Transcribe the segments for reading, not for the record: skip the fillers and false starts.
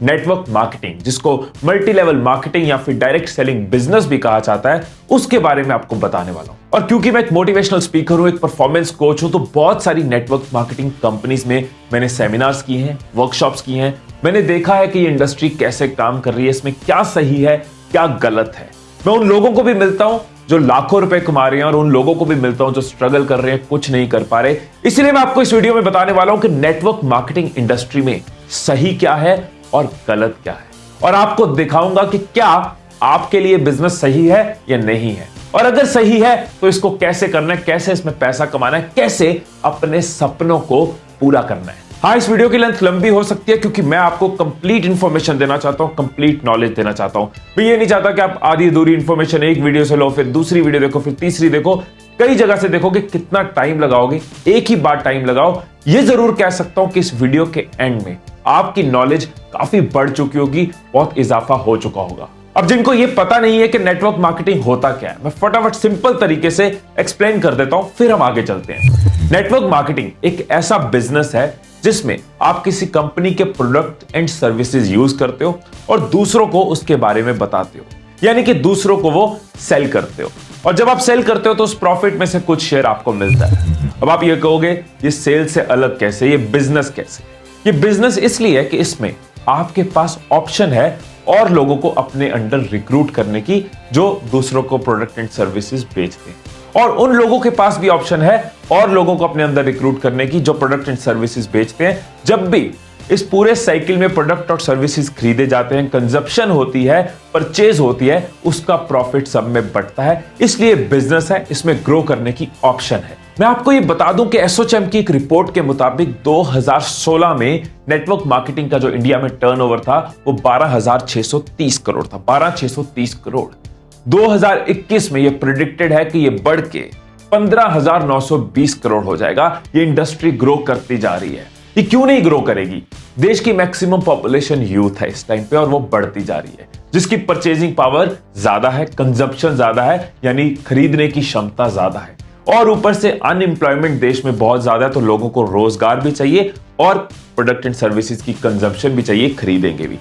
Network marketing, जिसको multi level marketing या फिर डायरेक्ट सेलिंग बिजनेस भी कहा जाता है, उसके बारे में आपको बताने वाला हूं। और क्योंकि मैं एक मोटिवेशनल स्पीकर हूं, एक परफॉर्मेंस कोच हूं, तो बहुत सारी नेटवर्क मार्केटिंग कंपनीज में मैंने सेमिनार्स किए हैं, वर्कशॉप्स किए हैं। मैंने देखा है कि ये इंडस्ट्री कैसे काम कर रही है, इसमें क्या सही है, क्या गलत है। मैं उन लोगों को भी मिलता हूं जो लाखों रुपए कमा रहे हैं और उन लोगों को भी मिलता हूं जो स्ट्रगल कर रहे हैं, कुछ नहीं कर पा रहे। इसलिए मैं आपको इस वीडियो में बताने वाला हूं कि नेटवर्क मार्केटिंग इंडस्ट्री में सही क्या है और गलत क्या है, और आपको दिखाऊंगा कि क्या आपके लिए बिजनेस सही है या नहीं है, और अगर सही है तो इसको कैसे करना है, कैसे इसमें पैसा कमाना है, कैसे अपने सपनों को पूरा करना है। हाँ, इस वीडियो की लेंथ लंबी हो सकती है क्योंकि मैं आपको कंप्लीट इंफॉर्मेशन देना चाहता हूं, कंप्लीट नॉलेज देना चाहता हूं। मैं ये नहीं चाहता कि आप आधी अधूरी इंफॉर्मेशन एक वीडियो से लो, फिर दूसरी वीडियो देखो, फिर तीसरी देखो, कई जगह से देखोगे, कितना टाइम लगाओगे, एक ही बार टाइम लगाओ। ये जरूर कह सकता हूं कि इस वीडियो के एंड में आपकी नॉलेज काफी बढ़ चुकी होगी, बहुत इजाफा हो चुका होगा। अब जिनको ये पता नहीं है कि नेटवर्क मार्केटिंग होता क्या है, मैं फटाफट सिंपल तरीके से एक्सप्लेन कर देता हूं, फिर हम आगे चलते हैं। नेटवर्क मार्केटिंग एक ऐसा बिजनेस है जिसमें आप किसी कंपनी के प्रोडक्ट एंड सर्विसेज यूज करते हो और दूसरों को उसके बारे में बताते हो, यानी कि दूसरों को वो सेल करते हो, और जब आप सेल करते हो तो उस प्रॉफिट में से कुछ शेयर आपको मिलता है। अब आप ये कहोगे ये सेल से अलग कैसे, ये बिजनेस कैसे? ये बिजनेस इसलिए है कि इसमें आपके पास ऑप्शन है और लोगों को अपने अंडर रिक्रूट करने की जो दूसरों को प्रोडक्ट एंड सर्विसेज बेचते हैं, और उन लोगों के पास भी ऑप्शन है और लोगों को अपने अंदर रिक्रूट करने की जो प्रोडक्ट एंड सर्विसेज बेचते हैं। जब भी इस पूरे साइकिल में प्रोडक्ट और सर्विसेज खरीदे जाते हैं, कंजप्शन होती है, परचेज होती है, उसका प्रॉफिट सब में बढ़ता है। इसलिए बिजनेस है, इसमें ग्रो करने की ऑप्शन है। मैं आपको ये बता दूं कि एसोचैम की एक रिपोर्ट के मुताबिक 2016 में नेटवर्क मार्केटिंग का जो इंडिया में टर्नओवर था वो 12,630 करोड़ था, 12,630 करोड़। 2021 में ये प्रेडिक्टेड है कि ये बढ़ के 15,920 करोड़ हो जाएगा। ये इंडस्ट्री ग्रो करती जा रही है। ये क्यों नहीं ग्रो करेगी? देश की मैक्सिमम पॉपुलेशन यूथ है इस टाइम पे और वो बढ़ती जा रही है, जिसकी परचेजिंग पावर ज्यादा है, कंजप्शन ज्यादा है, यानी खरीदने की क्षमता ज्यादा है, और ऊपर से अनएम्प्लॉयमेंट देश में बहुत ज्यादा है, तो लोगों को रोजगार भी चाहिए और प्रोडक्ट एंड सर्विसेज की कंजप्शन भी चाहिए, खरीदेंगे भी,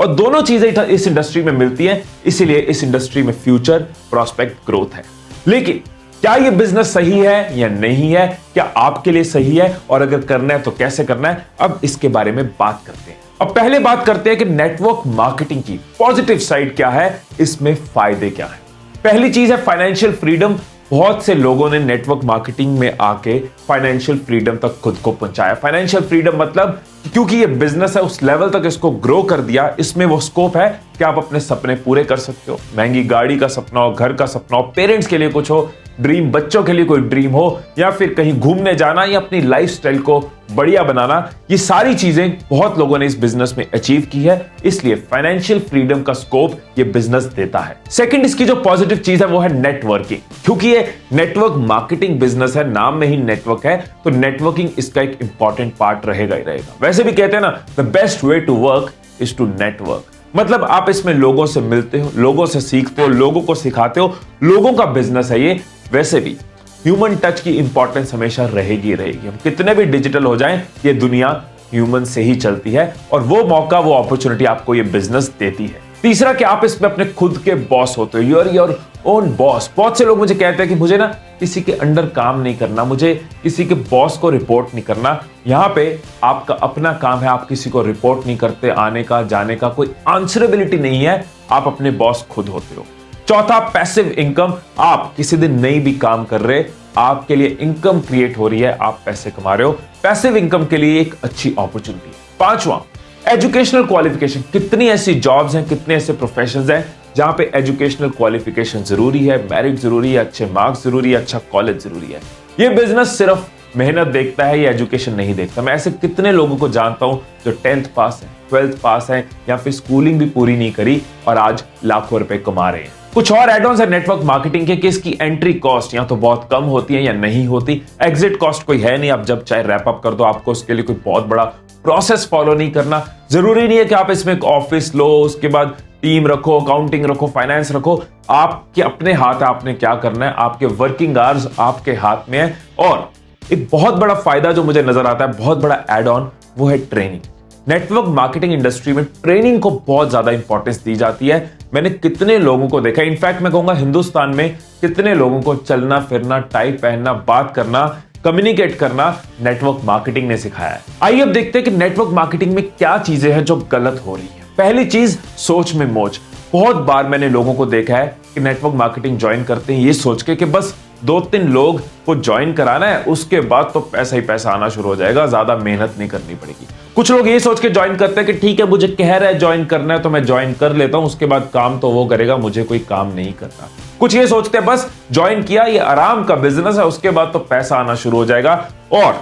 और दोनों चीजें इस इंडस्ट्री में मिलती हैं। इसीलिए इस इंडस्ट्री में फ्यूचर प्रॉस्पेक्ट ग्रोथ है। लेकिन क्या ये बिजनेस सही है या नहीं है? क्या आपके लिए सही है, और अगर करना है तो कैसे करना है? अब इसके बारे में बात करते हैं। अब पहले बात करते हैं कि नेटवर्क मार्केटिंग की पॉजिटिव साइड क्या है, इसमें फायदे क्या है। पहली चीज है फाइनेंशियल फ्रीडम। बहुत से लोगों ने नेटवर्क मार्केटिंग में आके फाइनेंशियल फ्रीडम तक खुद को पहुंचाया। फाइनेंशियल फ्रीडम मतलब क्योंकि ये बिजनेस है, उस लेवल तक इसको ग्रो कर दिया, इसमें वो स्कोप है कि आप अपने सपने पूरे कर सकते हो। महंगी गाड़ी का सपना हो, घर का सपना हो, पेरेंट्स के लिए कुछ हो, ड्रीम, बच्चों के लिए कोई ड्रीम हो, या फिर कहीं घूमने जाना या अपनी लाइफस्टाइल को बढ़िया बनाना, ये सारी चीजें बहुत लोगों ने इस बिजनेस में अचीव की है। इसलिए फाइनेंशियल फ्रीडम का स्कोप ये बिजनेस देता है। सेकंड, इसकी जो पॉजिटिव चीज है वो है नेटवर्किंग। क्योंकि ये नेटवर्क मार्केटिंग बिजनेस है, नाम में ही नेटवर्क है, तो नेटवर्किंग इसका एक इंपॉर्टेंट पार्ट रहेगा ही रहेगा। वैसे भी कहते हैं ना, the best way to work is to network. मतलब आप इसमें लोगों से मिलते हो, लोगों से सीखते हो, लोगों को सिखाते हो, लोगों का बिजनेस है ये। वैसे भी ह्यूमन टच की इंपॉर्टेंस हमेशा रहेगी रहेगी। हम कितने भी डिजिटल हो जाएं, ये दुनिया ह्यूमन से ही चलती है, और वो मौका, वो अपॉर्चुनिटी आपको ये बिजनेस देती है। तीसरा कि आप इसमें अपने खुद के बॉस होते हो, यूर योर ओन बॉस। बहुत से लोग मुझे कहते हैं कि मुझे ना किसी के अंडर काम नहीं करना, मुझे किसी के बॉस को रिपोर्ट नहीं करना। यहां पे आपका अपना काम है, आप किसी को रिपोर्ट नहीं करते, आने का जाने का कोई आंसरेबिलिटी नहीं है, आप अपने बॉस खुद होते हो। चौथा, पैसिव इनकम। आप किसी दिन नहीं भी काम कर रहे, आपके लिए इनकम क्रिएट हो रही है, आप पैसे कमा रहे हो, पैसिव इनकम के लिए एक अच्छी अपॉर्चुनिटी है। पांचवा, एजुकेशनल क्वालिफिकेशन। कितनी ऐसी जॉब्स हैं, कितने ऐसे प्रोफेशंस हैं जहां पे एजुकेशनल क्वालिफिकेशन जरूरी है, मेरिट जरूरी है, अच्छे मार्क्स जरूरी है, अच्छा कॉलेज जरूरी है। ये बिजनेस सिर्फ मेहनत देखता है, ये एजुकेशन नहीं देखता। मैं ऐसे कितने लोगों को जानता हूं जो 10th पास है, 12th पास है, या फिर स्कूलिंग भी पूरी नहीं करी और आज लाखों रुपए कमा रहे हैं। कुछ और एड ऑन्स है नेटवर्क मार्केटिंग के कि इसकी एंट्री कॉस्ट या तो बहुत कम होती है या नहीं होती। एग्जिट कॉस्ट कोई है नहीं, आप जब चाहे रैप अप कर दो, आपको उसके लिए कोई बहुत बड़ा प्रोसेस फॉलो नहीं करना। जरूरी नहीं है कि आप इसमें एक ऑफिस लो, उसके बाद टीम रखो, अकाउंटिंग रखो, फाइनेंस रखो। आपके अपने हाथ है, आपने क्या करना है, आपके वर्किंग आवर्स आपके हाथ में है। और एक बहुत बड़ा फायदा जो मुझे नजर आता है, बहुत बड़ा एड ऑन, वो है ट्रेनिंग। नेटवर्क मार्केटिंग इंडस्ट्री में ट्रेनिंग को बहुत ज्यादा इंपॉर्टेंस दी जाती है। मैंने कितने लोगों को देखा, इनफैक्ट मैं कहूंगा हिंदुस्तान में कितने लोगों को चलना फिरना, टाई पहनना, बात करना, कम्युनिकेट करना नेटवर्क मार्केटिंग ने सिखाया है। आइए अब देखते हैं कि नेटवर्क मार्केटिंग में क्या चीजें हैं जो गलत हो रही है। पहली चीज, सोच में मोच। बहुत बार मैंने लोगों को देखा है कि नेटवर्क मार्केटिंग ज्वाइन करते हैं ये सोच के कि बस 2-3 लोग को ज्वाइन कराना है, उसके बाद तो पैसा ही पैसा आना शुरू हो जाएगा, ज्यादा मेहनत नहीं करनी पड़ेगी। कुछ लोग ये सोच के ज्वाइन करते हैं कि ठीक है, मुझे कह रहा है ज्वाइन करना है तो मैं ज्वाइन कर लेता हूं, उसके बाद काम तो वो करेगा, मुझे कोई काम नहीं करना। कुछ ये सोचते हैं बस ज्वाइन किया, ये आराम का बिजनेस है, उसके बाद तो पैसा आना शुरू हो जाएगा। और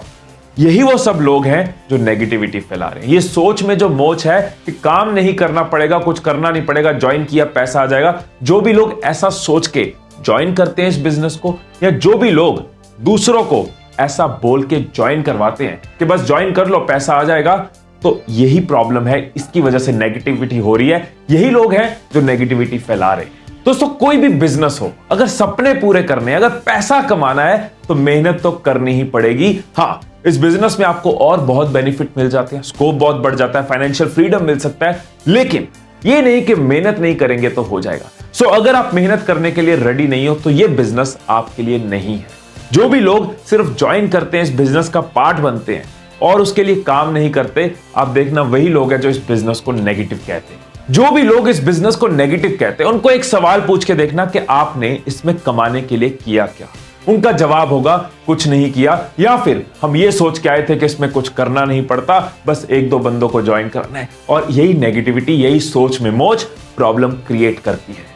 यही वो सब लोग हैं जो नेगेटिविटी फैला रहे हैं। ये सोच में जो मोच है कि काम नहीं करना पड़ेगा, कुछ करना नहीं पड़ेगा, ज्वाइन किया पैसा आ जाएगा। जो भी लोग ऐसा सोच के ज्वाइन करते हैं इस बिजनेस को, या जो भी लोग दूसरों को ऐसा बोल के ज्वाइन करवाते हैं कि बस ज्वाइन कर लो पैसा आ जाएगा, तो यही प्रॉब्लम है, इसकी वजह से नेगेटिविटी हो रही है। यही लोग हैं जो नेगेटिविटी फैला रहे हैं। दोस्तों, कोई भी बिजनेस हो, अगर सपने पूरे करने, अगर पैसा कमाना है तो मेहनत तो करनी ही पड़ेगी। हाँ, इस बिजनेस में आपको और बहुत बेनिफिट मिल जाते हैं, स्कोप बहुत बढ़ जाता है, फाइनेंशियल फ्रीडम मिल सकता है, लेकिन ये नहीं कि मेहनत नहीं करेंगे तो हो जाएगा। सो अगर आप मेहनत करने के लिए रेडी नहीं हो तो ये बिजनेस आपके लिए नहीं है। जो भी लोग सिर्फ ज्वाइन करते हैं, इस बिजनेस का पार्ट बनते हैं और उसके लिए काम नहीं करते, आप देखना वही लोग हैं जो इस बिजनेस को नेगेटिव कहते हैं। जो भी लोग इस बिजनेस को नेगेटिव कहते हैं, उनको एक सवाल पूछ के देखना कि आपने इसमें कमाने के लिए किया क्या। उनका जवाब होगा कुछ नहीं किया, या फिर हम ये सोच के आए थे कि इसमें कुछ करना नहीं पड़ता, बस 1-2 बंदों को ज्वाइन करना है। और यही नेगेटिविटी, यही सोच में मोच प्रॉब्लम क्रिएट करती है।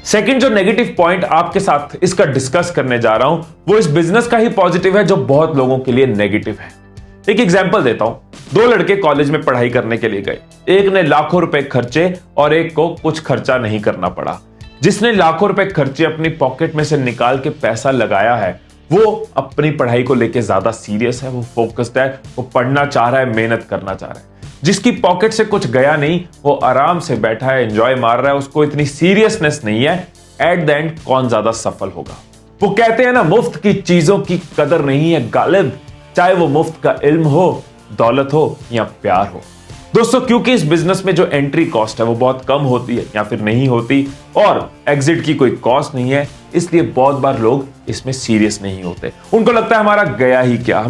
सेकंड जो नेगेटिव पॉइंट आपके साथ इसका डिस्कस करने जा रहा हूं, वो इस बिजनेस का ही पॉजिटिव है जो बहुत लोगों के लिए नेगेटिव है। एक एग्जांपल देता हूं। 2 लड़के कॉलेज में पढ़ाई करने के लिए गए। एक ने लाखों रुपए खर्चे और एक को कुछ खर्चा नहीं करना पड़ा। जिसने लाखों रुपए खर्चे अपनी पॉकेट में से निकाल के पैसा लगाया है, वो अपनी पढ़ाई को लेके ज्यादा सीरियस है, वो फोकस्ड है, वो पढ़ना चाह रहा है, मेहनत करना चाह रहा है। जिसकी पॉकेट से कुछ गया नहीं, वो आराम से बैठा है, एंजॉय मार रहा है, उसको इतनी सीरियसनेस नहीं है। एट द एंड कौन ज्यादा सफल होगा? वो कहते हैं ना, मुफ्त की चीजों की कदर नहीं है गालिब, चाहे वो मुफ्त का इल्म हो, दौलत हो या प्यार हो। दोस्तों, क्योंकि इस बिजनेस में जो एंट्री कॉस्ट है वो बहुत कम होती है या फिर नहीं होती, और एग्जिट की कोई कॉस्ट नहीं है, इसलिए बहुत बार लोग इसमें सीरियस नहीं होते। उनको लगता है हमारा गया ही क्या,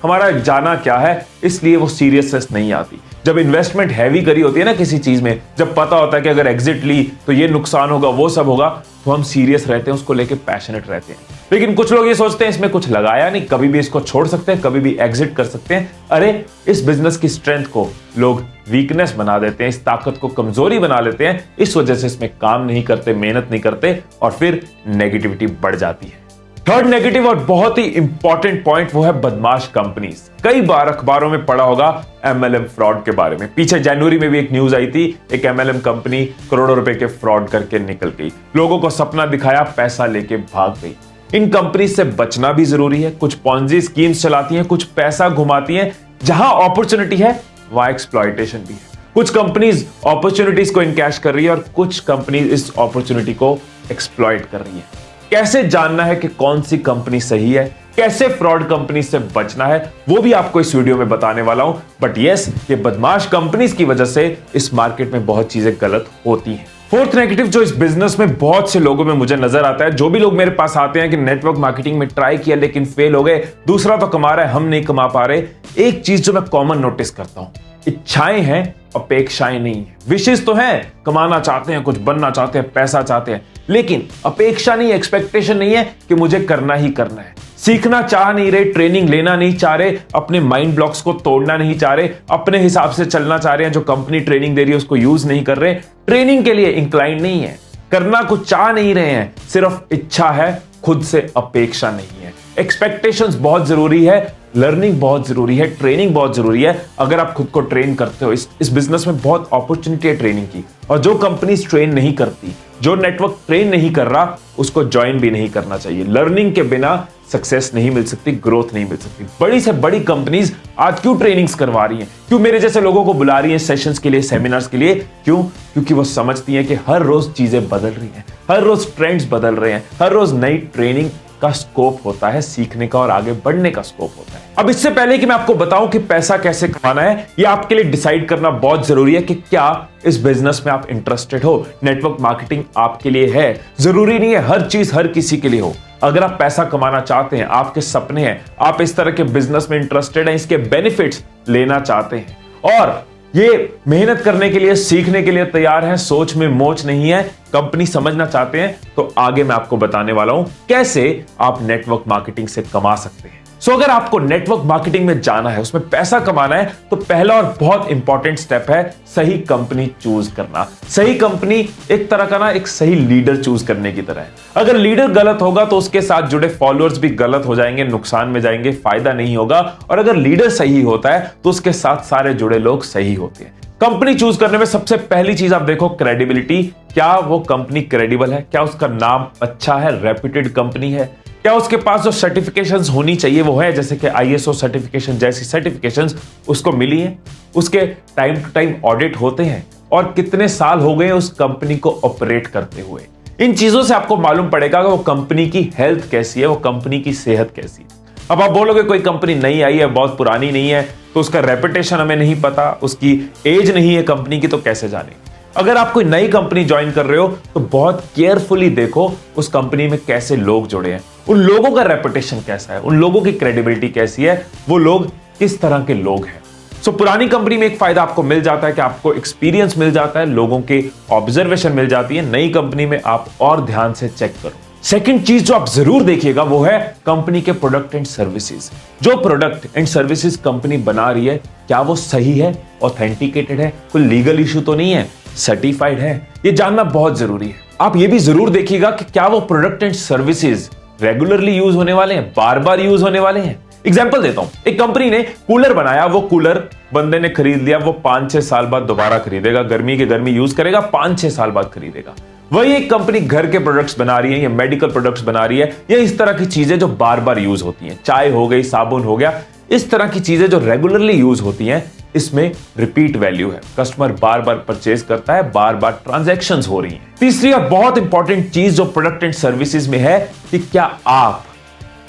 हमारा जाना क्या है, इसलिए वो सीरियसनेस नहीं आती। जब इन्वेस्टमेंट हैवी करी होती है ना किसी चीज में, जब पता होता है कि अगर एग्जिट ली तो ये नुकसान होगा, वो सब होगा, तो हम सीरियस रहते हैं, उसको लेके पैशनेट रहते हैं। लेकिन कुछ लोग ये सोचते हैं इसमें कुछ लगाया नहीं, कभी भी इसको छोड़ सकते हैं, कभी भी एग्जिट कर सकते हैं। अरे, इस बिजनेस की स्ट्रेंथ को लोग वीकनेस बना देते हैं, इस ताकत को कमजोरी बना लेते हैं। इस वजह से इसमें काम नहीं करते, मेहनत नहीं करते, और फिर नेगेटिविटी बढ़ जाती है। थर्ड नेगेटिव और बहुत ही इंपॉर्टेंट पॉइंट वो है बदमाश कंपनीज। कई बार अखबारों में पढ़ा होगा MLM फ्रॉड के बारे में। पीछे जनवरी में भी एक न्यूज आई थी, एक MLM कंपनी करोड़ों रुपए के फ्रॉड करके निकल गई, लोगों को सपना दिखाया, पैसा लेके भाग गई। इन कंपनी से बचना भी जरूरी है। कुछ पॉन्जी स्कीम्स चलाती हैं, कुछ पैसा घुमाती हैं। जहां अपॉर्चुनिटी है वहां एक्सप्लॉयटेशन भी है। कुछ कंपनीज अपॉर्चुनिटीज को इनकैश कर रही है और कुछ कंपनीज इस अपॉर्चुनिटी को एक्सप्लॉइट कर रही है। कैसे जानना है कि कौन सी कंपनी सही है, कैसे फ्रॉड कंपनी से बचना है, वो भी आपको इस वीडियो में बताने वाला हूं। बट यस, ये बदमाश कंपनीज की वजह से इस मार्केट में बहुत चीजें गलत होती हैं। फोर्थ नेगेटिव जो इस बिजनेस में बहुत से लोगों में मुझे नजर आता है, जो भी लोग मेरे पास आते हैं कि नेटवर्क मार्केटिंग में ट्राई किया लेकिन फेल हो गए, दूसरा तो कमा रहा है, हम नहीं कमा पा रहे। एक चीज जो मैं कॉमन नोटिस करता हूं, इच्छाएं हैं, अपेक्षाएं नहीं है। विशेष तो है, कमाना चाहते हैं, कुछ बनना चाहते हैं, पैसा चाहते हैं, लेकिन अपेक्षा नहीं, एक्सपेक्टेशन नहीं है कि मुझे करना ही करना है। सीखना चाह नहीं रहे, ट्रेनिंग लेना नहीं चाह रहे, अपने माइंड ब्लॉक्स को तोड़ना नहीं चाह रहे, अपने हिसाब से चलना चाह रहे हैं, जो कंपनी ट्रेनिंग दे रही है उसको यूज नहीं कर रहे, ट्रेनिंग के लिए इंक्लाइन नहीं है, करना कुछ चाह नहीं रहे हैं, सिर्फ इच्छा है, खुद से अपेक्षा नहीं है। एक्सपेक्टेशंस बहुत जरूरी है, लर्निंग बहुत जरूरी है, ट्रेनिंग बहुत जरूरी है। अगर आप खुद को ट्रेन करते हो, इस बिजनेस में बहुत अपॉर्चुनिटी है ट्रेनिंग की, और जो कंपनीज ट्रेन नहीं करती, जो नेटवर्क ट्रेन नहीं कर रहा, उसको ज्वाइन भी नहीं करना चाहिए। लर्निंग के बिना सक्सेस नहीं मिल सकती, ग्रोथ नहीं मिल सकती। बड़ी से बड़ी कंपनीज आज क्यों ट्रेनिंग्स करवा रही हैं, क्यों मेरे जैसे लोगों को बुला रही हैं सेशंस के लिए, सेमिनार्स के लिए? क्यों? क्योंकि वो समझती हैं कि हर रोज चीजें बदल रही हैं, हर रोज ट्रेंड्स बदल रहे हैं, हर रोज नई ट्रेनिंग का स्कोप होता है, सीखने का और आगे बढ़ने का स्कोप होता है। अब इससे पहले कि मैं आपको बताऊं कि पैसा कैसे कमाना है, ये आपके लिए डिसाइड करना बहुत जरूरी है कि क्या इस बिजनेस में आप इंटरेस्टेड हो। नेटवर्क मार्केटिंग आपके लिए है, जरूरी नहीं है हर चीज हर किसी के लिए हो। अगर आप पैसा कमाना चाहते हैं, आपके सपने हैं, आप इस तरह के बिजनेस में इंटरेस्टेड हैं, इसके बेनिफिट्स लेना चाहते हैं और ये मेहनत करने के लिए, सीखने के लिए तैयार हैं, सोच में मोच नहीं है, कंपनी समझना चाहते हैं, तो आगे मैं आपको बताने वाला हूं कैसे आप नेटवर्क मार्केटिंग से कमा सकते हैं। अगर आपको नेटवर्क मार्केटिंग में जाना है, उसमें पैसा कमाना है, तो पहला और बहुत इंपॉर्टेंट स्टेप है सही कंपनी चूज करना। सही कंपनी एक तरह का एक सही लीडर चूज करने की तरह है। अगर लीडर गलत होगा तो उसके साथ जुड़े फॉलोअर्स भी गलत हो जाएंगे, नुकसान में जाएंगे, फायदा नहीं होगा। और अगर लीडर सही होता है तो उसके साथ सारे जुड़े लोग सही होते हैं। कंपनी चूज करने में सबसे पहली चीज आप देखो क्रेडिबिलिटी। क्या वो कंपनी क्रेडिबल है? क्या उसका नाम अच्छा है, रेप्यूटेड कंपनी है? क्या उसके पास जो सर्टिफिकेशंस होनी चाहिए वो है, जैसे कि ISO सर्टिफिकेशन जैसी सर्टिफिकेशंस उसको मिली है? उसके टाइम टू टाइम ऑडिट होते हैं? और कितने साल हो गए उस कंपनी को ऑपरेट करते हुए? इन चीजों से आपको मालूम पड़ेगा कि वो कंपनी की हेल्थ कैसी है, वो कंपनी की सेहत कैसी है। अब आप बोलोगे कोई कंपनी नई आई है, बहुत पुरानी नहीं है, तो उसका रेपुटेशन हमें नहीं पता, उसकी एज नहीं है कंपनी की, तो कैसे जाने? अगर आप कोई नई कंपनी ज्वाइन कर रहे हो तो बहुत केयरफुली देखो उस कंपनी में कैसे लोग जुड़े हैं, उन लोगों का रेपुटेशन कैसा है, उन लोगों की क्रेडिबिलिटी कैसी है, वो लोग किस तरह के लोग हैं। पुरानी कंपनी में एक फायदा आपको मिल जाता है कि आपको एक्सपीरियंस मिल जाता है, लोगों के ऑब्जर्वेशन मिल जाती है। नई कंपनी में आप और ध्यान से चेक करो। सेकंड चीज जो आप जरूर देखिएगा वो है कंपनी के प्रोडक्ट एंड सर्विसेज। जो प्रोडक्ट एंड सर्विसेज कंपनी बना रही है, क्या वो सही है, ऑथेंटिकेटेड है, कोई लीगल इशू तो नहीं है, सर्टिफाइड है? ये जानना बहुत जरूरी है। आप ये भी जरूर देखिएगा कि क्या वो product and services regularly use होने वाले हैं, बार बार यूज होने वाले हैं। एग्जाम्पल देता हूं, एक कंपनी ने कूलर बनाया, वो कूलर बंदे ने खरीद लिया, वो 5-6 साल बाद दोबारा खरीदेगा, गर्मी के गर्मी यूज करेगा, 5-6 साल बाद खरीदेगा। वही एक कंपनी घर के प्रोडक्ट्स बना रही है या मेडिकल प्रोडक्ट्स बना रही है या इस तरह की चीजें जो बार बार यूज होती हैं, चाय हो गई, साबुन हो गया, इस तरह की चीजें जो रेगुलरली यूज होती हैं, इसमें रिपीट वैल्यू है, कस्टमर बार बार परचेज करता है, बार बार ट्रांजैक्शंस हो रही हैं। तीसरी और बहुत इंपॉर्टेंट चीज जो प्रोडक्ट एंड सर्विसेज में है कि क्या आप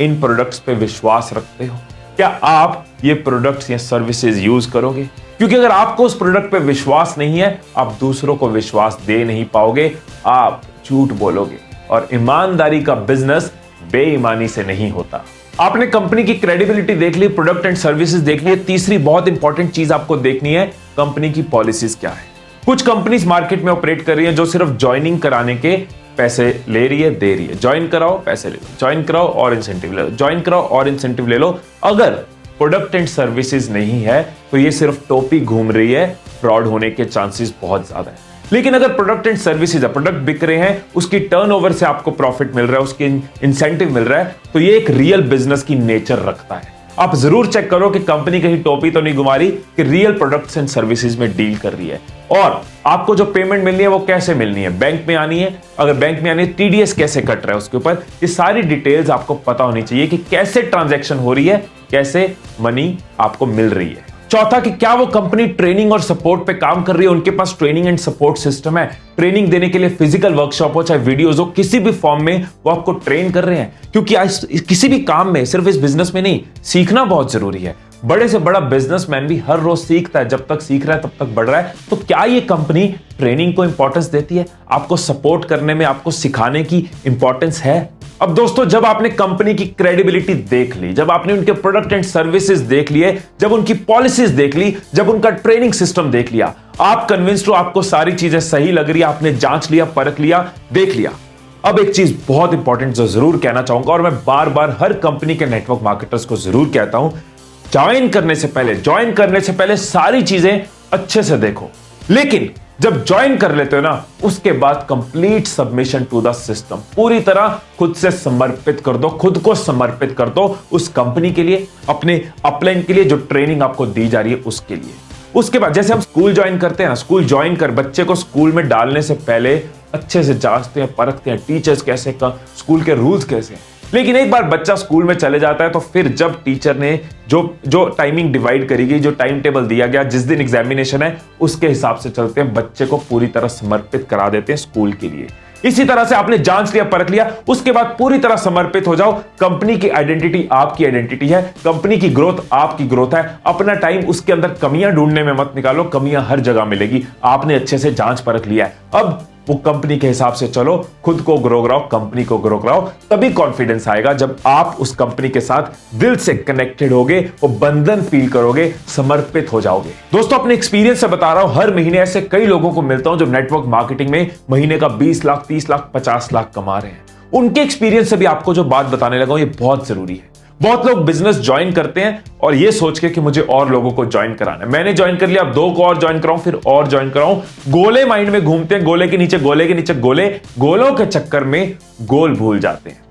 इन प्रोडक्ट्स पे विश्वास रखते हो, क्या आप ये प्रोडक्ट्स या सर्विसेज यूज करोगे? क्योंकि अगर आपको उस प्रोडक्ट पे विश्वास नहीं है, आप दूसरों को विश्वास दे नहीं पाओगे, आप झूठ बोलोगे। और ईमानदारी का बिजनेस बेईमानी से नहीं होता। आपने कंपनी की क्रेडिबिलिटी देख ली, प्रोडक्ट एंड सर्विसेज देख ली। तीसरी बहुत इंपॉर्टेंट चीज आपको देखनी है, कंपनी की पॉलिसीज क्या है। कुछ कंपनीज मार्केट में ऑपरेट कर रही है जो सिर्फ ज्वाइनिंग कराने के पैसे ले रही है, दे रही है। ज्वाइन कराओ, पैसे ले लो, ज्वाइन कराओ और इंसेंटिव ले लो, ज्वाइन कराओ और इंसेंटिव ले लो। अगर प्रोडक्ट एंड सर्विसेज नहीं है तो ये सिर्फ टोपी घूम रही है, फ्रॉड होने के चांसेस बहुत ज्यादा है। लेकिन अगर प्रोडक्ट एंड सर्विसेज है, प्रोडक्ट बिक रहे हैं, उसकी टर्नओवर से आपको प्रॉफिट मिल रहा है, उसकी इंसेंटिव मिल रहा है, तो ये एक रियल बिजनेस की नेचर रखता है। आप जरूर चेक करो कि कंपनी कहीं टोपी तो नहीं घुमा रही, कि रियल प्रोडक्ट्स एंड सर्विसेज में डील कर रही है। और आपको जो पेमेंट मिलनी है वो कैसे मिलनी है, बैंक में आनी है? अगर बैंक में आनी है, TDS कैसे कट रहा है उसके ऊपर, ये सारी डिटेल्स आपको पता होनी चाहिए कि कैसे ट्रांजैक्शन हो रही है, कैसे मनी आपको मिल रही है। चौथा कि क्या वो कंपनी ट्रेनिंग और सपोर्ट पे काम कर रही है, उनके पास ट्रेनिंग एंड सपोर्ट सिस्टम है, ट्रेनिंग देने के लिए फिजिकल वर्कशॉप हो चाहे वीडियोज हो, किसी भी फॉर्म में वो आपको ट्रेन कर रहे हैं। क्योंकि आज किसी भी काम में, सिर्फ इस बिजनेस में नहीं, सीखना बहुत जरूरी है। बड़े से बड़ा बिजनेसमैन भी हर रोज सीखता है, जब तक सीख रहा है तब तक बढ़ रहा है। तो क्या ये कंपनी ट्रेनिंग को इंपॉर्टेंस देती है, आपको सपोर्ट करने में, आपको सिखाने की इंपॉर्टेंस है? अब दोस्तों, जब आपने कंपनी की क्रेडिबिलिटी देख ली, जब आपने उनके प्रोडक्ट एंड सर्विसेज देख लिए, जब उनकी पॉलिसीज देख ली, जब उनका ट्रेनिंग सिस्टम देख लिया, आप कन्विंस्ड हो, आपको सारी चीजें सही लग रही है, आपने जांच लिया, परख लिया, देख लिया। अब एक चीज बहुत इंपॉर्टेंट जो जरूर कहना चाहूंगा, और मैं बार बार हर कंपनी के नेटवर्क मार्केटर्स को जरूर कहता हूं, ज्वाइन करने से पहले सारी चीजें अच्छे से देखो। लेकिन जब ज्वाइन कर लेते हो ना, उसके बाद complete submission to the system, पूरी तरह खुद से समर्पित कर दो, खुद को समर्पित कर दो उस कंपनी के लिए, अपने अपलाइन के लिए, जो ट्रेनिंग आपको दी जा रही है उसके लिए। उसके बाद जैसे हम स्कूल ज्वाइन करते हैं ना, स्कूल ज्वाइन कर बच्चे को स्कूल में डालने से पहले अच्छे से जांचते हैं, परखते हैं, टीचर्स कैसे का, स्कूल के रूल्स कैसे हैं। लेकिन एक बार बच्चा स्कूल में चले जाता है तो फिर जब टीचर ने जो टाइमिंग डिवाइड करी गई, जो टाइम टेबल दिया गया, जिस दिन एग्जामिनेशन है, उसके हिसाब से चलते हैं, बच्चे को पूरी तरह समर्पित करा देते हैं स्कूल के लिए। इसी तरह से आपने जांच लिया, परख लिया, उसके बाद पूरी तरह समर्पित हो जाओ। कंपनी की आइडेंटिटी आपकी आइडेंटिटी है, कंपनी की ग्रोथ आपकी ग्रोथ है। अपना टाइम उसके अंदर कमियां ढूंढने में मत निकालो, कमियां हर जगह मिलेगी। आपने अच्छे से जांच परख लिया है, अब वो कंपनी के हिसाब से चलो, खुद को ग्रो कराओ, कंपनी को ग्रो कराओ। तभी कॉन्फिडेंस आएगा जब आप उस कंपनी के साथ दिल से कनेक्टेड होगे, वो बंधन फील करोगे, समर्पित हो जाओगे। दोस्तों, अपने एक्सपीरियंस से बता रहा हूं, हर महीने ऐसे कई लोगों को मिलता हूं जो नेटवर्क मार्केटिंग में महीने का 20 लाख, 30 लाख, 50 लाख कमा रहे हैं। उनके एक्सपीरियंस से भी आपको जो बात बताने लगा हूं, ये बहुत जरूरी है। बहुत लोग बिजनेस ज्वाइन करते हैं और ये सोच के कि मुझे और लोगों को ज्वाइन कराना है, मैंने ज्वाइन कर लिया, अब 2 को और ज्वाइन कराऊं, फिर और ज्वाइन कराऊं। गोले माइंड में घूमते हैं, गोले के नीचे गोले के नीचे गोले, गोलों के चक्कर में गोल भूल जाते हैं।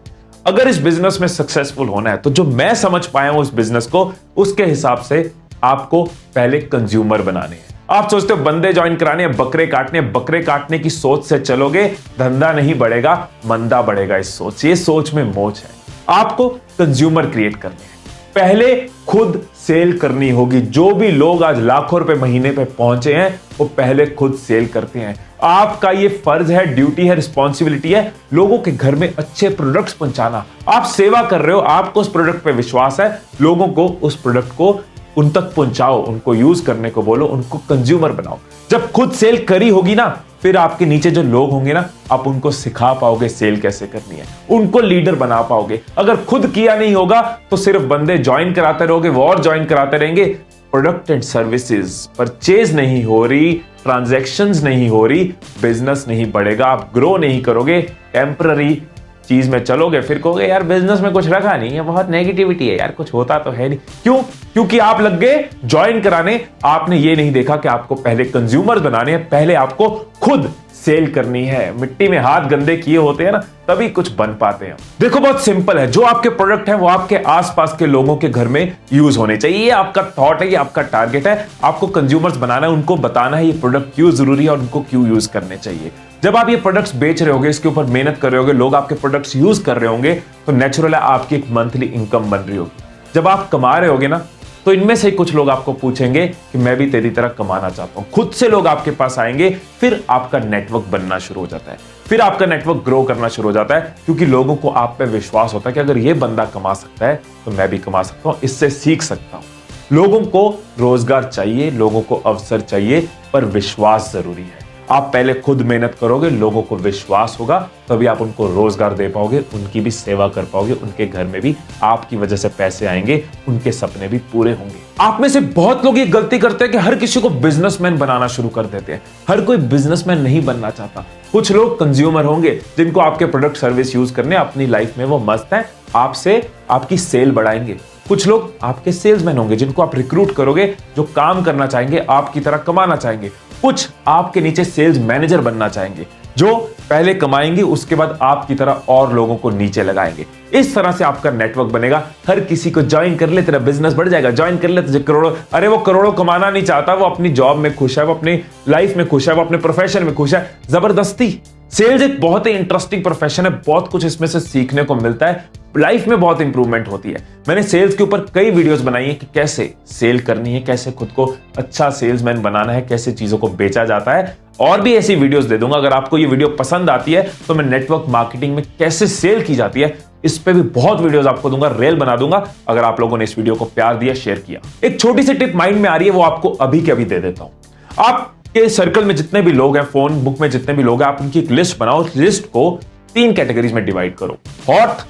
अगर इस बिजनेस में सक्सेसफुल होना है तो जो मैं समझ पाया हूं इस बिजनेस को, उसके हिसाब से आपको पहले कंज्यूमर बनाने हैं। आप सोचते हो बंदे ज्वाइन कराने हैं, बकरे काटने, बकरे काटने की सोच से चलोगे, धंधा नहीं बढ़ेगा, मंदा बढ़ेगा। इस सोच, ये सोच में मोच है। आपको कंज्यूमर क्रिएट करने हैं, पहले खुद सेल करनी होगी। जो भी लोग आज लाखों रुपए महीने पे पहुंचे हैं, वो पहले खुद सेल करते हैं। आपका ये फर्ज है, ड्यूटी है, रिस्पॉन्सिबिलिटी है, लोगों के घर में अच्छे प्रोडक्ट्स पहुंचाना। आप सेवा कर रहे हो, आपको उस प्रोडक्ट पे विश्वास है, लोगों को उस प्रोडक्ट को उन तक पहुंचाओ, उनको यूज करने को बोलो, उनको कंज्यूमर बनाओ। जब खुद सेल करी होगी ना, फिर आपके नीचे जो लोग होंगे ना, आप उनको सिखा पाओगे सेल कैसे करनी है, उनको लीडर बना पाओगे। अगर खुद किया नहीं होगा तो सिर्फ बंदे ज्वाइन कराते रहोगे, वो और ज्वाइन कराते रहेंगे, प्रोडक्ट एंड सर्विसेज परचेज नहीं हो रही, ट्रांजैक्शंस नहीं हो रही, बिजनेस नहीं बढ़ेगा, आप ग्रो नहीं करोगे, टेम्पररी चीज में चलोगे, फिर कहोगे यार बिजनेस में कुछ रखा नहीं है, बहुत नेगेटिविटी है यार, कुछ होता तो है नहीं। क्यों? क्योंकि आप लग गए ज्वाइन कराने, आपने ये नहीं देखा कि आपको पहले कंज्यूमर बनाने हैं, पहले आपको खुद सेल करनी है। मिट्टी में हाथ गंदे किए होते हैं ना, तभी कुछ बन पाते हैं। देखो, बहुत सिंपल है, जो आपके प्रोडक्ट है वो आपके आसपास के लोगों के घर में यूज होने चाहिए। ये आपका थॉट है, ये आपका टारगेट है, आपको कंज्यूमर्स बनाना है, उनको बताना है ये प्रोडक्ट क्यों जरूरी है और उनको क्यों यूज करने चाहिए। जब आप ये प्रोडक्ट्स बेच रहे होगे, इसके ऊपर मेहनत कर रहे होगे, लोग आपके प्रोडक्ट्स यूज कर रहे होंगे, तो नेचुरल है आपकी एक मंथली इनकम बन रही होगी। जब आप कमा रहे होगे ना, तो इनमें से कुछ लोग आपको पूछेंगे कि मैं भी तेरी तरह कमाना चाहता हूं। खुद से लोग आपके पास आएंगे, फिर आपका नेटवर्क बनना शुरू हो जाता है, फिर आपका नेटवर्क ग्रो करना शुरू हो जाता है, क्योंकि लोगों को आप पे विश्वास होता है कि अगर ये बंदा कमा सकता है तो मैं भी कमा सकता हूं, इससे सीख सकता हूं। लोगों को रोजगार चाहिए, लोगों को अवसर चाहिए, पर विश्वास जरूरी है। आप पहले खुद मेहनत करोगे, लोगों को विश्वास होगा, तभी आप उनको रोजगार दे पाओगे, उनकी भी सेवा कर पाओगे, उनके घर में भी आपकी वजह से पैसे आएंगे, उनके सपने भी पूरे होंगे। आप में से बहुत लोग ये गलती करते हैं कि हर किसी को बिजनेसमैन बनाना शुरू कर देते हैं। हर कोई बिजनेसमैन नहीं बनना चाहता। कुछ लोग कंज्यूमर होंगे जिनको आपके प्रोडक्ट सर्विस यूज करने, अपनी लाइफ में वो मस्त है, आपसे आपकी सेल बढ़ाएंगे। कुछ लोग आपके सेल्समैन होंगे जिनको आप रिक्रूट करोगे, जो काम करना चाहेंगे, आपकी तरह कमाना चाहेंगे। कुछ आपके नीचे सेल्स मैनेजर बनना चाहेंगे, जो पहले कमाएंगे, उसके बाद आपकी तरह और लोगों को नीचे लगाएंगे। इस तरह से आपका नेटवर्क बनेगा। हर किसी को ज्वाइन कर ले, तेरा बिजनेस बढ़ जाएगा, ज्वाइन कर ले तुझे करोड़ों। अरे वो करोड़ों कमाना नहीं चाहता, वो अपनी जॉब में खुश है, वो अपनी लाइफ में खुश है, वो अपने प्रोफेशन में खुश है। जबरदस्ती सेल्स एक बहुत ही इंटरेस्टिंग प्रोफेशन है, बहुत कुछ इसमें से सीखने को मिलता है, लाइफ में बहुत इंप्रूवमेंट होती है। मैंने सेल्स के ऊपर कई वीडियोस बनाई है कि कैसे सेल करनी है, कैसे खुद को अच्छा सेल्समैन बनाना है, कैसे चीजों को बेचा जाता है, और भी ऐसी वीडियोस दे दूंगा। अगर आपको ये वीडियो पसंद आती है तो मैं नेटवर्क मार्केटिंग में कैसे सेल की जाती है, इस पे भी बहुत वीडियोस आपको दूंगा, रेल बना दूंगा, अगर आप लोगों ने इस वीडियो को प्यार दिया, शेयर किया। एक छोटी सी टिप माइंड में आ रही है, वो आपको अभी के अभी दे देता हूं। आपके सर्कल में जितने भी लोग हैं, फोन बुक में जितने भी लोग हैं, आप उनकी एक लिस्ट बनाओ। उस लिस्ट को 3 कैटेगरीज में डिवाइड करो, हॉट,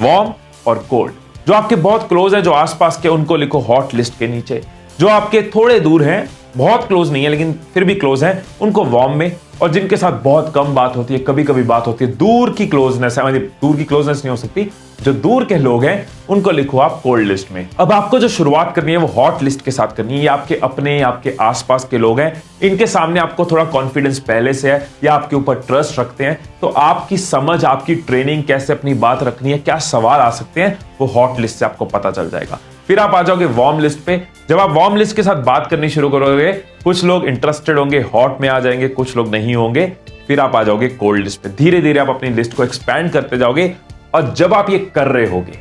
वार्म और कोल्ड। जो आपके बहुत क्लोज है, जो आसपास के, उनको लिखो हॉट लिस्ट के नीचे। जो आपके थोड़े दूर हैं, बहुत क्लोज नहीं है लेकिन फिर भी क्लोज है, उनको वार्म में। और जिनके साथ बहुत कम बात होती है, कभी कभी बात होती है, दूर की क्लोजनेस है, मतलब दूर की क्लोजनेस नहीं हो सकती, जो दूर के लोग हैं उनको लिखो आप कोल्ड लिस्ट में। अब आपको जो शुरुआत करनी है वो हॉट लिस्ट के साथ करनी है। ये आपके अपने, आपके आसपास के लोग हैं, इनके सामने आपको थोड़ा कॉन्फिडेंस पहले से है, या आपके ऊपर ट्रस्ट रखते हैं, तो आपकी समझ, आपकी ट्रेनिंग, कैसे अपनी बात रखनी है, क्या सवाल आ सकते हैं, वो हॉट लिस्ट से आपको पता चल जाएगा। फिर आप आ जाओगे वार्म लिस्ट पे। जब आप वार्म लिस्ट के साथ बात करनी शुरू करोगे, कुछ लोग इंटरेस्टेड होंगे, हॉट में आ जाएंगे, कुछ लोग नहीं होंगे, फिर आप आ जाओगे कोल्ड लिस्ट पे। धीरे धीरे आप अपनी लिस्ट को एक्सपैंड करते जाओगे, और जब आप ये कर रहे होगे,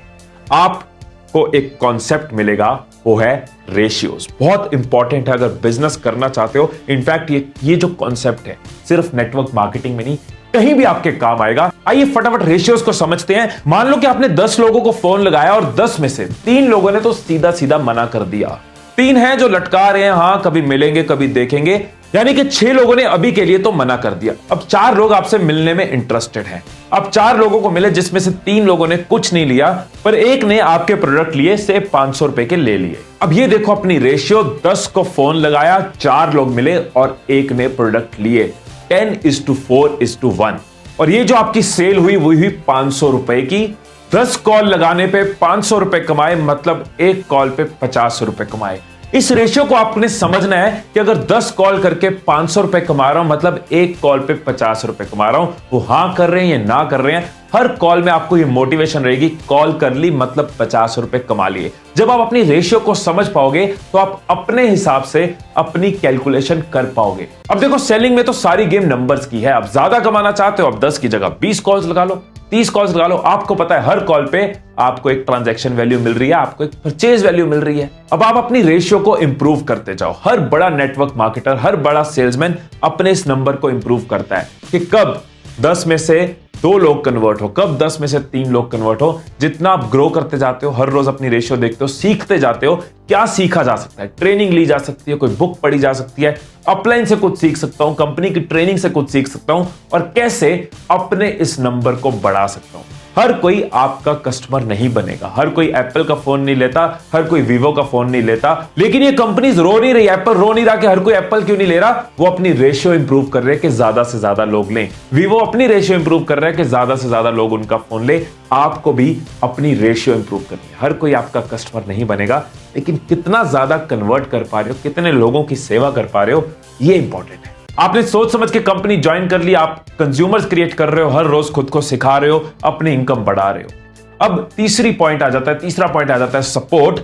आपको एक कॉन्सेप्ट मिलेगा, वो है रेशियोज। बहुत इंपॉर्टेंट है अगर बिजनेस करना चाहते हो। इनफैक्ट ये जो कॉन्सेप्ट है, सिर्फ नेटवर्क मार्केटिंग में नहीं, कहीं भी आपके काम आएगा। आइए फटाफट रेशियोज को समझते हैं। मान लो कि आपने 10 लोगों को फोन लगाया और 10 में से 3 लोगों ने तो सीधा सीधा मना कर दिया। 3 हैं जो लटका रहे हैं, हाँ कभी मिलेंगे कभी देखेंगे, यानी कि 6 लोगों ने अभी के लिए तो मना कर दिया। अब 4 लोग आपसे मिलने में इंटरेस्टेड हैं। अब 4 लोगों को मिले जिसमें से 3 लोगों ने कुछ नहीं लिया, पर एक ने आपके प्रोडक्ट लिए से 500 रुपए के ले लिए। अब ये देखो अपनी रेशियो, 10 को फोन लगाया, 4 लोग मिले और एक ने प्रोडक्ट लिए। 10:4:1। और ये जो आपकी सेल हुई वो हुई 500 रुपए की। 10 कॉल लगाने पे 500 रुपए कमाए, मतलब एक कॉल पे 50 रुपए कमाए। इस रेशियो को आपने समझना है कि अगर 10 कॉल करके 500 रुपए कमा रहा हूं, मतलब एक कॉल पे 50 रुपए कमा रहा हूं। वो हां कर रहे हैं या ना कर रहे हैं, हर कॉल में आपको ये मोटिवेशन रहेगी, कॉल कर ली मतलब 50 रुपए कमा लिए। जब आप अपनी रेशियो को समझ पाओगे तो आप अपने हिसाब से अपनी कैलकुलेशन कर पाओगे। अब देखो सेलिंग में तो सारी गेम नंबर्स की है। अब ज्यादा कमाना चाहते हो, अब 10 की जगह 20 कॉल्स लगा लो, 30 कॉल्स लगा लो। आपको पता है हर कॉल पे आपको एक ट्रांजैक्शन वैल्यू मिल रही है, आपको एक परचेज वैल्यू मिल रही है। अब आप अपनी रेशियो को इंप्रूव करते जाओ। हर बड़ा नेटवर्क मार्केटर, हर बड़ा सेल्समैन अपने इस नंबर को इंप्रूव करता है कि कब 10 में से 2 लोग कन्वर्ट हो, कब 10 में से 3 लोग कन्वर्ट हो। जितना आप ग्रो करते जाते हो, हर रोज अपनी रेशियो देखते हो, सीखते जाते हो, क्या सीखा जा सकता है, ट्रेनिंग ली जा सकती है, कोई बुक पढ़ी जा सकती है, अपलाइन से कुछ सीख सकता हूं, कंपनी की ट्रेनिंग से कुछ सीख सकता हूं, और कैसे अपने इस नंबर को बढ़ा सकता हूं। हर कोई आपका कस्टमर नहीं बनेगा, हर कोई एप्पल का फोन नहीं लेता, हर कोई वीवो का फोन नहीं लेता, लेकिन ये कंपनीज रो नहीं रही, एप्पल रो नहीं रहा कि हर कोई एप्पल क्यों नहीं ले रहा। वो अपनी रेशियो इंप्रूव कर रहे हैं कि ज्यादा से ज्यादा लोग लें। वीवो अपनी रेशियो इंप्रूव कर रहा है कि ज्यादा से ज्यादा लोग उनका फोन ले। आपको भी अपनी रेशियो इंप्रूव करनी है। हर कोई आपका कस्टमर नहीं बनेगा, लेकिन कितना ज्यादा कन्वर्ट कर पा रहे हो, कितने लोगों की सेवा कर पा रहे हो, ये इंपॉर्टेंट है। आपने सोच समझ के कंपनी ज्वाइन कर ली, आप कंज्यूमर्स क्रिएट कर रहे हो, हर रोज खुद को सिखा रहे हो, अपनी इनकम बढ़ा रहे हो। अब तीसरा पॉइंट आ जाता है सपोर्ट।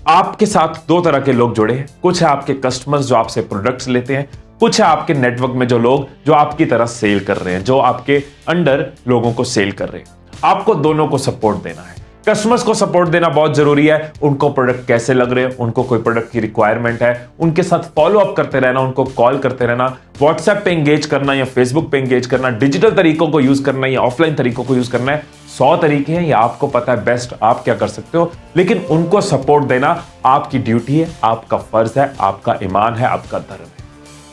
आपके साथ 2 तरह के लोग जुड़े हैं। कुछ है आपके कस्टमर्स जो आपसे प्रोडक्ट्स लेते हैं, कुछ है आपके नेटवर्क में जो लोग जो आपकी तरह सेल कर रहे हैं, जो आपके अंडर लोगों को सेल कर रहे हैं। आपको दोनों को सपोर्ट देना है। कस्टमर्स को सपोर्ट देना बहुत जरूरी है। उनको प्रोडक्ट कैसे लग रहे हैं, उनको कोई प्रोडक्ट की रिक्वायरमेंट है, उनके साथ फॉलो अप करते रहना, उनको कॉल करते रहना, व्हाट्सएप पे एंगेज करना या फेसबुक पे एंगेज करना, डिजिटल तरीकों को यूज करना या ऑफलाइन तरीकों को यूज करना है। 100 तरीके हैं, या आपको पता है बेस्ट आप क्या कर सकते हो, लेकिन उनको सपोर्ट देना आपकी ड्यूटी है, आपका फर्ज है, आपका ईमान है, आपका धर्म है।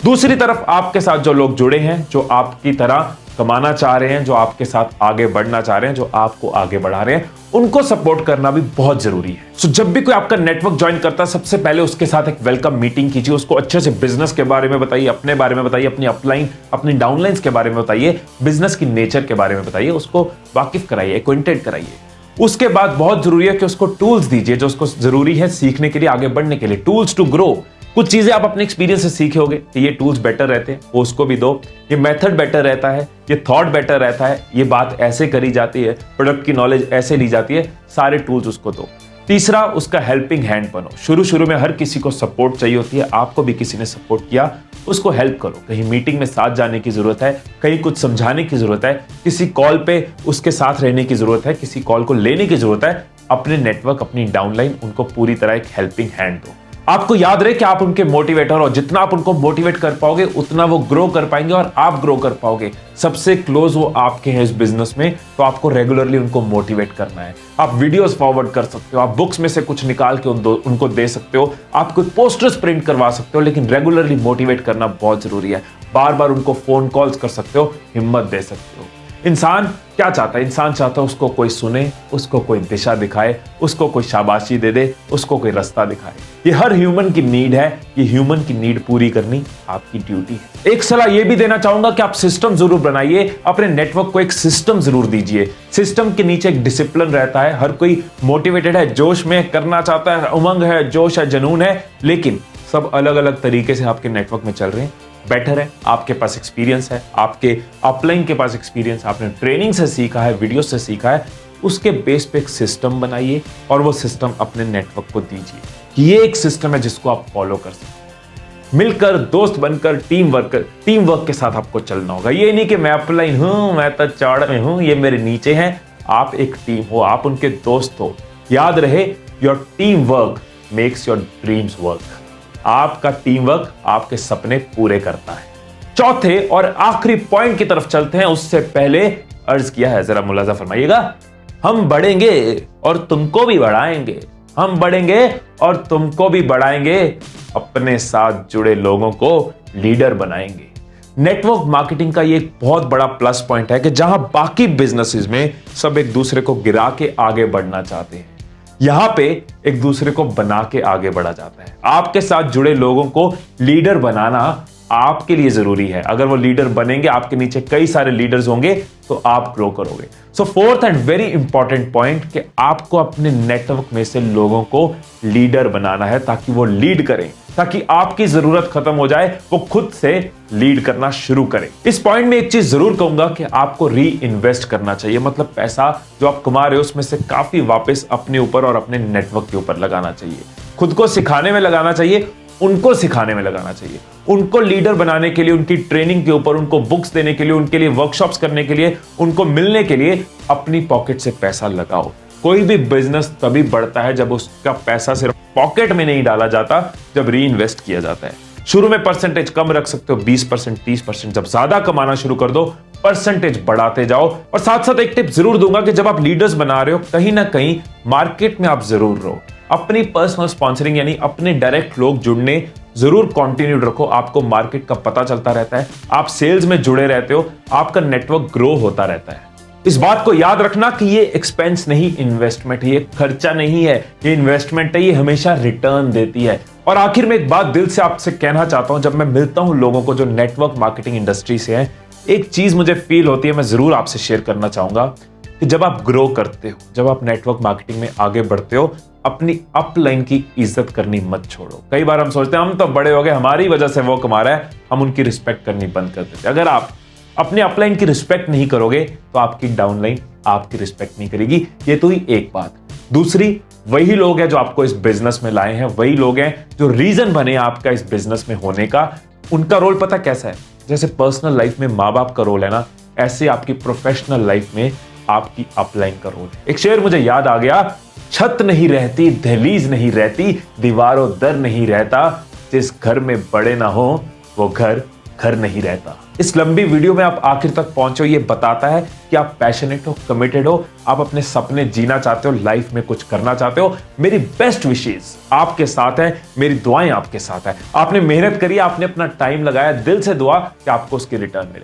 दूसरी तरफ आपके साथ जो लोग जुड़े हैं, जो आपकी तरह कमाना चाह रहे हैं, जो आपके साथ आगे बढ़ना चाह रहे हैं, जो आपको आगे बढ़ा रहे हैं, उनको सपोर्ट करना भी बहुत जरूरी है। सो जब भी कोई आपका नेटवर्क ज्वाइन करता है, सबसे पहले उसके साथ एक वेलकम मीटिंग कीजिए। उसको अच्छे से बिजनेस के बारे में बताइए, अपने बारे में बताइए, अपनी अपलाइन अपनी डाउनलाइंस के बारे में बताइए, बिजनेस की नेचर के बारे में बताइए, उसको वाकिफ कराइए, एक्वेंटेड कराइए। उसके बाद बहुत जरूरी है कि उसको टूल्स दीजिए जो उसको जरूरी है सीखने के लिए, आगे बढ़ने के लिए, टूल्स टू ग्रो। कुछ चीजें आप अपने एक्सपीरियंस से सीखे होगे कि ये टूल्स बेटर रहते हैं, वो उसको भी दो। ये मेथड बेटर रहता है, ये थॉट बेटर रहता है, ये बात ऐसे करी जाती है, प्रोडक्ट की नॉलेज ऐसे ली जाती है, सारे टूल्स उसको दो। तीसरा, उसका हेल्पिंग हैंड बनो। शुरू में हर किसी को सपोर्ट चाहिए होती है, आपको भी किसी ने सपोर्ट किया, उसको हेल्प करो। कहीं मीटिंग में साथ जाने की जरूरत है, कहीं कुछ समझाने की जरूरत है, किसी कॉल पे उसके साथ रहने की जरूरत है, किसी कॉल को लेने की जरूरत है। अपने नेटवर्क, अपनी डाउनलाइन, उनको पूरी तरह एक हेल्पिंग हैंड दो। आपको याद रहे कि आप उनके मोटिवेटर हो। जितना आप उनको मोटिवेट कर पाओगे उतना वो ग्रो कर पाएंगे और आप ग्रो कर पाओगे। सबसे क्लोज वो आपके हैं इस बिजनेस में, तो आपको रेगुलरली उनको मोटिवेट करना है। आप वीडियोस फॉरवर्ड कर सकते हो, आप बुक्स में से कुछ निकाल के उनको दे सकते हो, आप कोई पोस्टर्स प्रिंट करवा सकते हो, लेकिन रेगुलरली मोटिवेट करना बहुत जरूरी है। बार बार उनको फोन कॉल्स कर सकते हो, हिम्मत दे सकते हो। इंसान क्या चाहता है? इंसान चाहता है उसको कोई सुने, उसको कोई दिशा दिखाए, उसको कोई शाबाशी दे दे, उसको कोई रास्ता दिखाए। ये हर ह्यूमन की नीड है, ये ह्यूमन की नीड पूरी करनी आपकी ड्यूटी है। एक सलाह ये भी देना चाहूंगा कि आप सिस्टम जरूर बनाइए, अपने नेटवर्क को एक सिस्टम जरूर दीजिए। सिस्टम के नीचे एक डिसिप्लिन रहता है। हर कोई मोटिवेटेड है, जोश में करना चाहता है, उमंग है, जोश है, जुनून है, लेकिन सब अलग अलग तरीके से आपके नेटवर्क में चल रहे हैं। बेटर है आपके पास एक्सपीरियंस है, आपके अपलाइन के पास एक्सपीरियंस, आपने ट्रेनिंग से सीखा है, वीडियो से सीखा है, उसके बेस पे एक सिस्टम बनाइए और वो सिस्टम अपने नेटवर्क को दीजिए। ये एक सिस्टम है जिसको आप फॉलो कर सकते हैं। मिलकर, दोस्त बनकर, टीम वर्क के साथ आपको चलना होगा। ये नहीं कि मैं अपलाइन हूं, मैं तो चौड़ में हूं, ये मेरे नीचे हैं। आप एक टीम हो, आप उनके दोस्त हो। याद रहे, your team work makes your dreams work. आपका टीम वर्क आपके सपने पूरे करता है। चौथे और आखिरी पॉइंट की तरफ चलते हैं, उससे पहले अर्ज किया है, जरा मुलाजा फरमाइएगा। हम बढ़ेंगे और तुमको भी बढ़ाएंगे, हम बढ़ेंगे और तुमको भी बढ़ाएंगे, अपने साथ जुड़े लोगों को लीडर बनाएंगे। नेटवर्क मार्केटिंग का ये एक बहुत बड़ा प्लस पॉइंट है कि जहां बाकी बिजनेसेस में सब एक दूसरे को गिरा के आगे बढ़ना चाहते हैं, यहां पे एक दूसरे को बना के आगे बढ़ा जाता है। आपके साथ जुड़े लोगों को लीडर बनाना आपके लिए जरूरी है। अगर वो लीडर बनेंगे, आपके नीचे कई सारे लीडर्स होंगे, तो आप ग्रो करोगे। So fourth and very important point कि आपको अपने नेटवर्क में से लोगों को लीडर बनाना है ताकि वो लीड करें, ताकि आपकी जरूरत खत्म हो जाए, वो खुद से लीड करना शुरू करें। इस पॉइंट में एक चीज जरूर कहूंगा कि आपको री इन्वेस्ट करना चाहिए, मतलब पैसा जो आप कमा रहे हो उसमें से काफी वापस अपने ऊपर और अपने नेटवर्क के ऊपर लगाना चाहिए। खुद को सिखाने में लगाना चाहिए, उनको सिखाने में लगाना चाहिए, उनको लीडर बनाने के लिए, उनकी ट्रेनिंग के ऊपर, उनको बुक्स देने के लिए, उनके लिए वर्कशॉप्स करने के लिए, उनको मिलने के लिए अपनी पॉकेट से पैसा लगाओ। कोई भी बिजनेस तभी बढ़ता है जब उसका पैसा सिर्फ पॉकेट में नहीं डाला जाता, जब री इन्वेस्ट किया जाता है। शुरू में परसेंटेज कम रख सकते हो, 20%, 30%। जब ज्यादा कमाना शुरू कर दो, परसेंटेज बढ़ाते जाओ। और साथ साथ एक टिप जरूर दूंगा कि जब आप लीडर्स बना रहे हो, कहीं ना कहीं मार्केट में आप जरूर रहो। अपनी पर्सनल स्पॉन्सरिंग यानी अपने डायरेक्ट लोग जुड़ने जरूर कंटिन्यू रखो। आपको मार्केट का पता चलता रहता है, आप सेल्स में जुड़े रहते हो, आपका नेटवर्क ग्रो होता रहता है। इस बात को याद रखना कि ये एक्सपेंस नहीं, इन्वेस्टमेंट है, ये खर्चा नहीं है, ये इन्वेस्टमेंट है, ये हमेशा रिटर्न देती है। और आखिर में एक बात दिल से आपसे कहना चाहता हूं, जब मैं मिलता हूं लोगों को जो नेटवर्क मार्केटिंग इंडस्ट्री से हैं, एक चीज मुझे फील होती है, मैं जरूर आपसे शेयर करना चाहूंगा कि जब आप ग्रो करते हो, जब आप नेटवर्क मार्केटिंग में आगे बढ़ते हो, अपनी अपलाइन की इज्जत करनी मत छोड़ो। कई बार हम सोचते हैं हम तो बड़े हो गए, हमारी वजह से वो कमा रहा है, हम उनकी रिस्पेक्ट करनी बंद कर देते हैं। अगर आप अपने अपलाइन की रिस्पेक्ट नहीं करोगे तो आपकी डाउनलाइन आपकी रिस्पेक्ट नहीं करेगी। ये तो ही एक बात। दूसरी, वही लोग हैं जो आपको इस बिजनेस में लाए हैं, वही लोग हैं जो रीजन बने आपका इस बिजनेस में होने का। उनका रोल पता कैसा है? जैसे पर्सनल लाइफ में माँ बाप का रोल है ना, ऐसे आपकी प्रोफेशनल लाइफ में आपकी अपलाइन का रोल है। एक शेर मुझे याद आ गया, छत नहीं रहती, दहलीज नहीं रहती, दीवारों दर नहीं रहता, जिस घर में बड़े ना हो वो घर घर नहीं रहता। इस लंबी वीडियो में आप आखिर तक पहुंचे हो, ये बताता है कि आप पैशनेट हो, कमिटेड हो, आप अपने सपने जीना चाहते हो, लाइफ में कुछ करना चाहते हो। मेरी बेस्ट विशेस आपके साथ है, मेरी दुआएं आपके साथ है। आपने मेहनत करी, आपने अपना टाइम लगाया, दिल से दुआ कि आपको उसकी रिटर्न मिले।